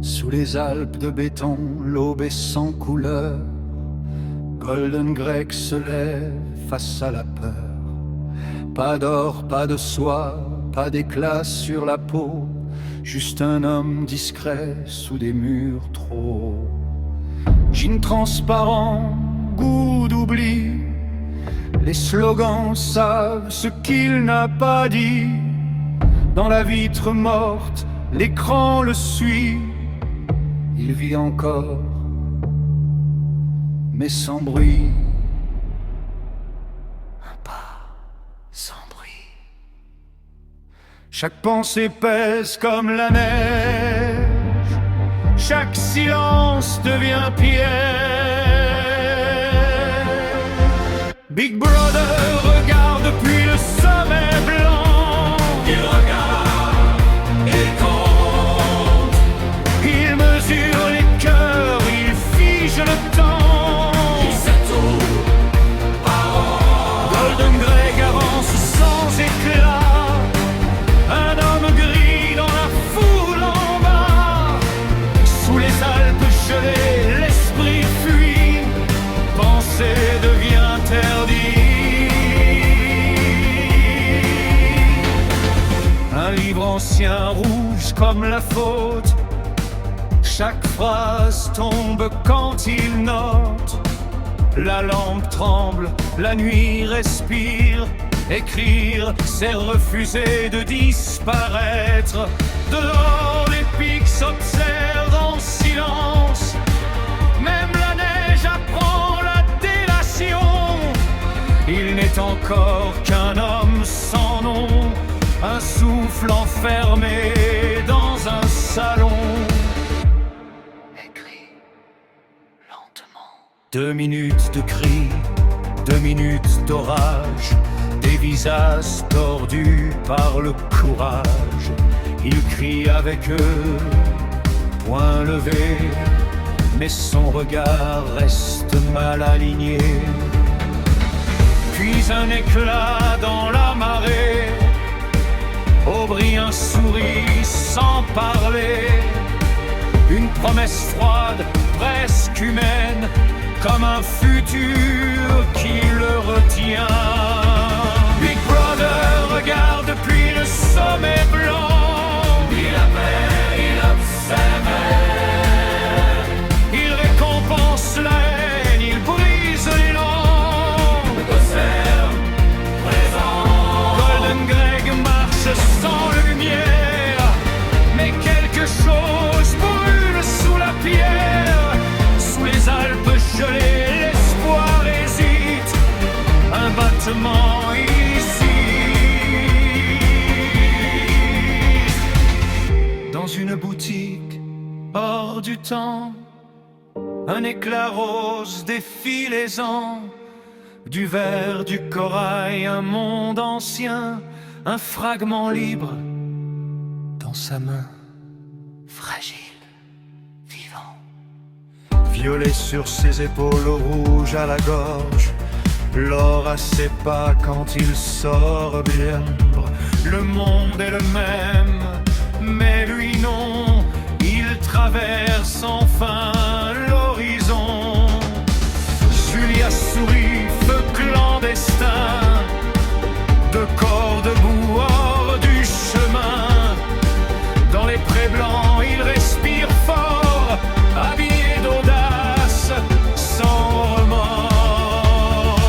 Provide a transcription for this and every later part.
Sous les Alpes de béton, l'aube est sans couleur. Golden Greg se lève face à la peur. Pas d'or, pas de soie, pas d'éclat sur la peau. Juste un homme discret sous des murs trop hauts. Jean transparent, goût d'oubli. Les slogans savent ce qu'il n'a pas dit. Dans la vitre morte, l'écran le suit. Il vit encore, mais sans bruit. Un pas, sans bruit. Chaque pensée pèse comme la neige. Chaque silence devient piège. Big Brother regarde depuis le sommet blanc. Il regarde et compte. Il mesure les cœurs, il fige le temps. Il s'étouffe par an. Golden Greg avance sans éclat. Un homme gris dans la foule en bas. Sous les Alpes gelées, l'esprit fuit. Penser devient interdit. Un livre ancien rouge comme la faute. Chaque phrase tombe quand il note. La lampe tremble, la nuit respire. Écrire, c'est refuser de disparaître. Dehors, les pics s'observent en silence. Même la neige apprend la délation. Il n'est encore qu'un homme sans nom. Un souffle enfermé dans un salon. 2 minutes de cris, 2 minutes d'orage, des visages tordus par le courage. Il crie avec eux, poing levé, mais son regard reste mal aligné. Puis un éclat dans la marée, Aubry un sourire sans parler. Une promesse froide, presque humaine, comme un futur qui le retient. Big Brother regarde depuis le sommet blanc. Il appelle, il observe. Il récompense la haine, il brise les langues. Observe, présent. Golden Greg marche sans lumière, mais quelque chose brûle sous la pierre. Sous les Alpes gelées, l'espoir hésite. Un battement ici. Dans une boutique hors du temps, un éclat rose défie les ans. Du verre, du corail, un monde ancien. Un fragment libre dans sa main fragile. Violet sur ses épaules, rouge à la gorge. L'or à ses pas quand il sort bien. Le monde est le même, mais lui non. Il traverse enfin l'horizon. Julia sourit, feu clandestin. 2 corps debout hors du chemin. Dans les prés blancs, il respire fort, habillé d'audace, sans remords.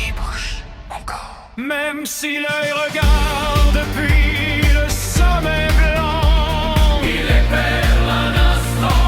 Il bouge encore. Même si l'œil regarde depuis le sommet blanc, il est perd un instant.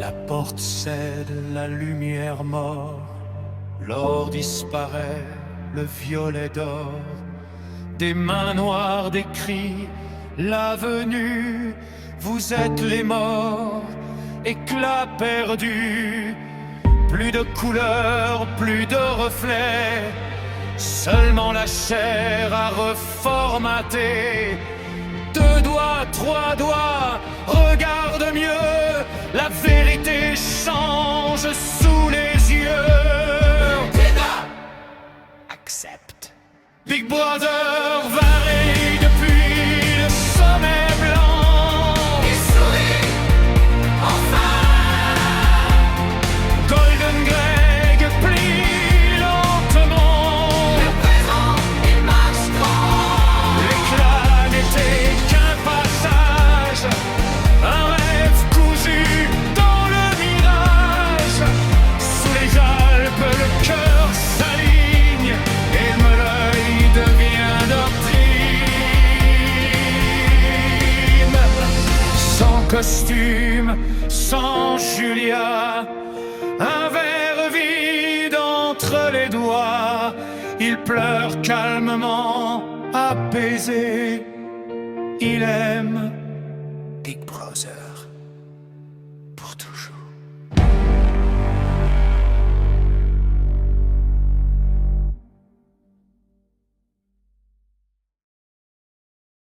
La porte cède, la lumière mord, l'or disparaît, le violet d'or. Des mains noires, des cris, la venue, vous êtes les morts, éclat perdu. Plus de couleurs, plus de reflets, seulement la chair à reformater. 2 doigts, 3 doigts, regarde mieux, la vérité change sous les yeux. Accepte. Big Brother varie depuis le sommet blanc. Et sourit, enfin. Golden Greg plie lentement. Le présent, il marche grand. L'éclat n'était qu'un passage, un rêve cousu dans le mirage. Sous les Alpes, le cœur s'aligne et le l'œil devient doctrine. Sans costume, sans Julia, un verre vide entre les doigts. Il pleure calmement, apaisé. Il aime